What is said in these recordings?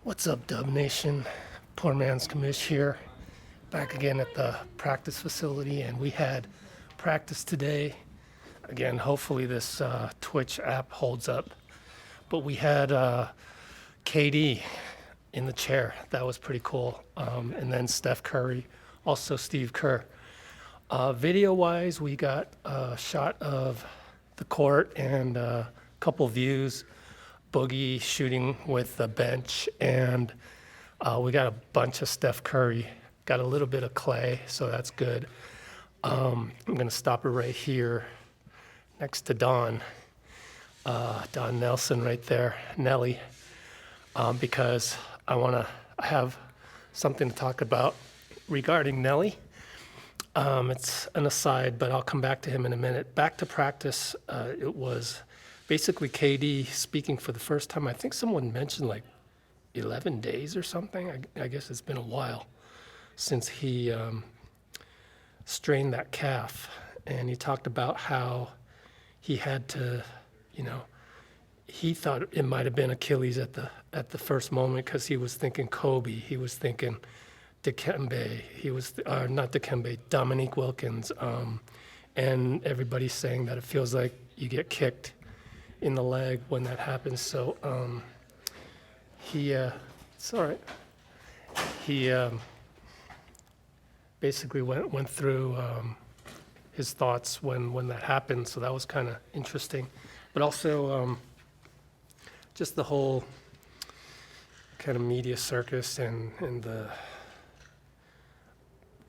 What's up, Dub Nation? Poor Man's Commish here, back again at the practice facility, and we had practice today. Again, hopefully this Twitch app holds up. But we had KD in the chair. That was pretty cool. And then Steph Curry, also Steve Kerr. Video-wise, we got a shot of the court and a couple views. Boogie shooting with the bench, and we got a bunch of Steph Curry. Got a little bit of Clay, so that's good. I'm gonna stop it right here next to Don Nelson right there, Nellie, because I have something to talk about regarding Nellie. It's an aside, but I'll come back to him in a minute. Back to practice, it was basically KD speaking for the first time. I think someone mentioned like 11 days or something. I guess it's been a while since he strained that calf. And he talked about how he had to, he thought it might have been Achilles at the first moment because he was thinking Kobe. He was thinking Dikembe. He was, not Dikembe, Dominique Wilkins. And everybody's saying that it feels like you get kicked in the leg when that happens. So it's all right. He basically went through his thoughts when that happened. So that was kind of interesting. But also just the whole kind of media circus and the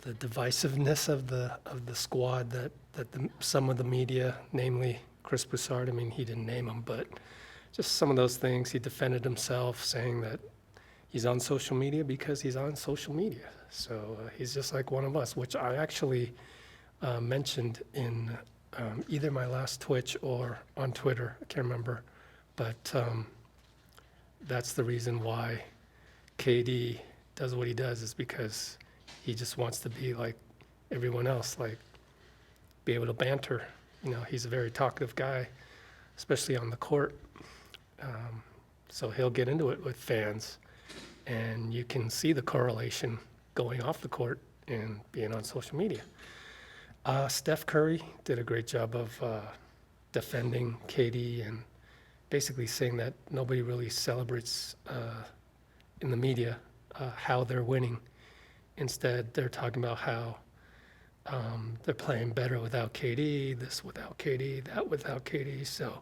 divisiveness of the squad that some of the media, namely Chris Broussard, I mean, he didn't name him, but just some of those things. He defended himself, saying that he's on social media because he's on social media. So he's just like one of us, which I actually mentioned in either my last Twitch or on Twitter. I can't remember. But that's the reason why KD does what he does, is because he just wants to be like everyone else, like be able to banter. He's a very talkative guy, especially on the court. So he'll get into it with fans, and you can see the correlation going off the court and being on social media. Steph Curry did a great job of defending KD and basically saying that nobody really celebrates in the media how they're winning. Instead, they're talking about how they're playing better without KD, this without KD, that without KD. So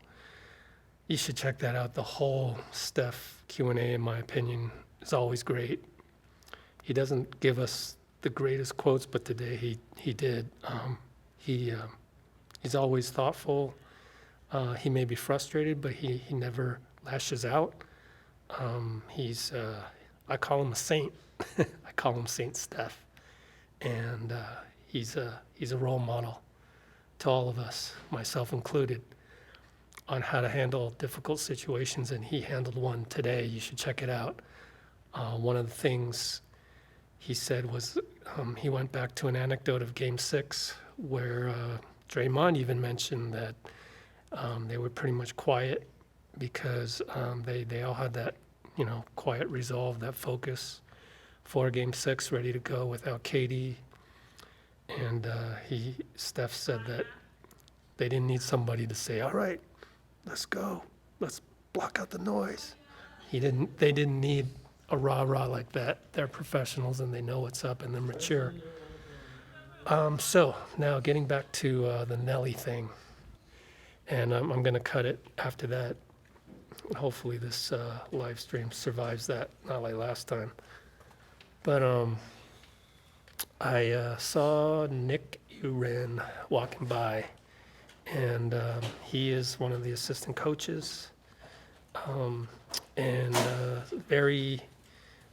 you should check that out. The whole Steph Q&A, in my opinion, is always great. He doesn't give us the greatest quotes, but today he did. He's always thoughtful. He may be frustrated, but he never lashes out. I call him a saint. I call him Saint Steph. And he's a role model to all of us, myself included, on how to handle difficult situations, and he handled one today. You should check it out. One of the things he said was he went back to an anecdote of Game 6 where Draymond even mentioned that they were pretty much quiet because they all had that, quiet resolve, that focus for Game 6, ready to go without KD. And Steph said that they didn't need somebody to say, all right, let's go. Let's block out the noise. They didn't need a rah-rah like that. They're professionals and they know what's up and they're mature. So now getting back to the Nellie thing. And I'm going to cut it after that. Hopefully this live stream survives that, not like last time. But I saw Nick Uren walking by, and he is one of the assistant coaches, and very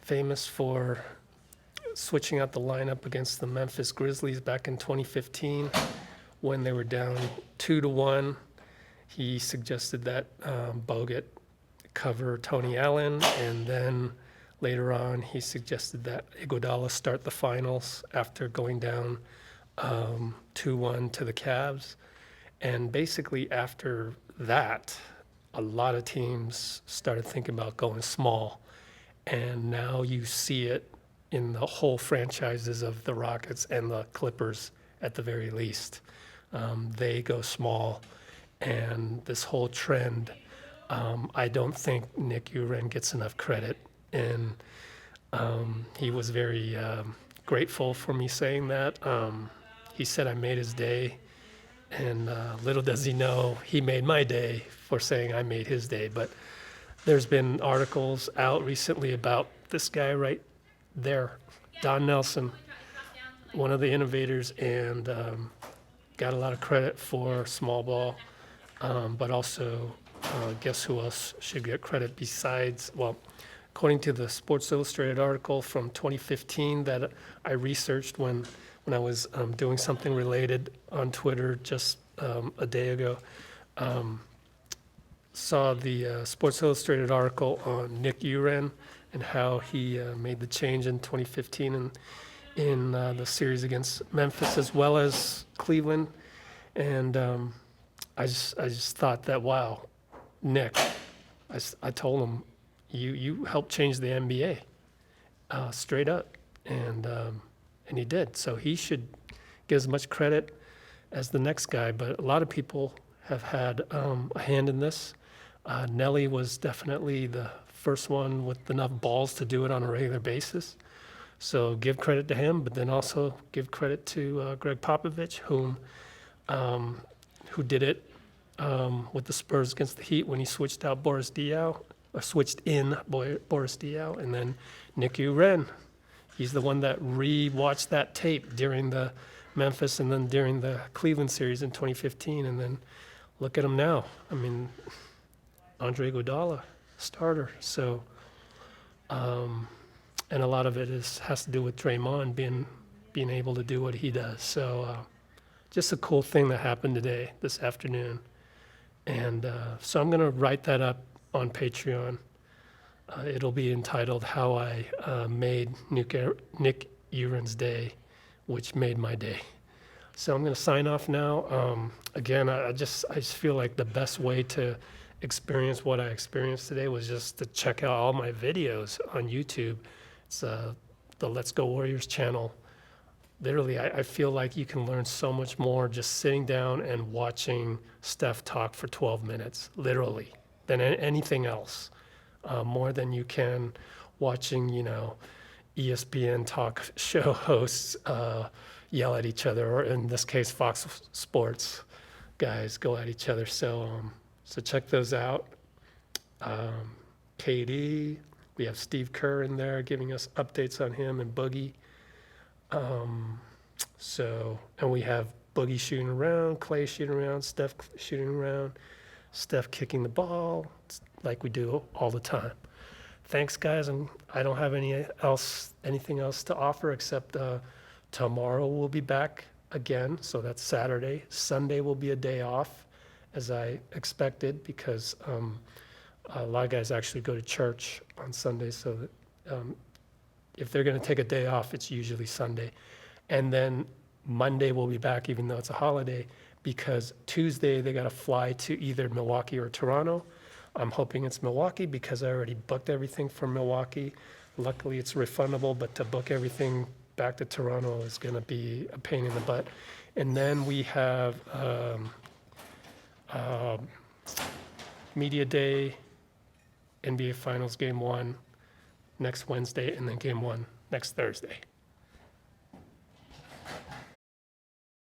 famous for switching out the lineup against the Memphis Grizzlies back in 2015 when they were down 2-1. He suggested that Bogut cover Tony Allen, and then later on he suggested that Iguodala start the finals after going down 2-1 to the Cavs. And basically after that, a lot of teams started thinking about going small, and now you see it in the whole franchises of the Rockets and the Clippers at the very least. They go small, and this whole trend, I don't think Nick Uren gets enough credit, and he was very grateful for me saying that. He said I made his day, and little does he know, he made my day for saying I made his day. But there's been articles out recently about this guy right there, Don Nelson, one of the innovators, and got a lot of credit for small ball, but also guess who else should get credit besides, well, according to the Sports Illustrated article from 2015 that I researched when I was doing something related on Twitter just a day ago, saw the Sports Illustrated article on Nick Uren and how he made the change in 2015 and in the series against Memphis as well as Cleveland. And I just thought that, wow, Nick, I told him, you helped change the NBA straight up. And he did. So he should get as much credit as the next guy. But a lot of people have had a hand in this. Nellie was definitely the first one with enough balls to do it on a regular basis. So give credit to him, but then also give credit to Greg Popovich, who did it with the Spurs against the Heat when he switched out Boris Diaw, or switched in Boris Diaw, and then Nick Uren. He's the one that re-watched that tape during the Memphis and then during the Cleveland series in 2015, and then look at him now. I mean, Andre Iguodala, starter. So, and a lot of it has to do with Draymond being able to do what he does. So, just a cool thing that happened today, this afternoon. And so I'm going to write that up on Patreon. It'll be entitled "How I Made Nick Uren's Day, Which Made My Day." So I'm going to sign off now. Again, I just feel like the best way to experience what I experienced today was just to check out all my videos on YouTube. It's the Let's Go Warriors channel. Literally, I feel like you can learn so much more just sitting down and watching Steph talk for 12 minutes, literally, than anything else. More than you can watching, ESPN talk show hosts yell at each other, or in this case, Fox Sports guys go at each other. So check those out. KD, we have Steve Kerr in there giving us updates on him and Boogie. And we have Boogie shooting around, Clay shooting around, Steph shooting around, Steph kicking the ball, like we do all the time. Thanks, guys, and I don't have anything else to offer except tomorrow we'll be back again, so that's Saturday. Sunday will be a day off, as I expected, because a lot of guys actually go to church on Sunday, so that if they're going to take a day off, it's usually Sunday. And then Monday we'll be back, even though it's a holiday, because Tuesday they got to fly to either Milwaukee or Toronto. I'm hoping it's Milwaukee because I already booked everything for Milwaukee. Luckily, it's refundable, but to book everything back to Toronto is going to be a pain in the butt. And then we have Media Day, NBA Finals Game 1 next Wednesday, and then Game 1 next Thursday.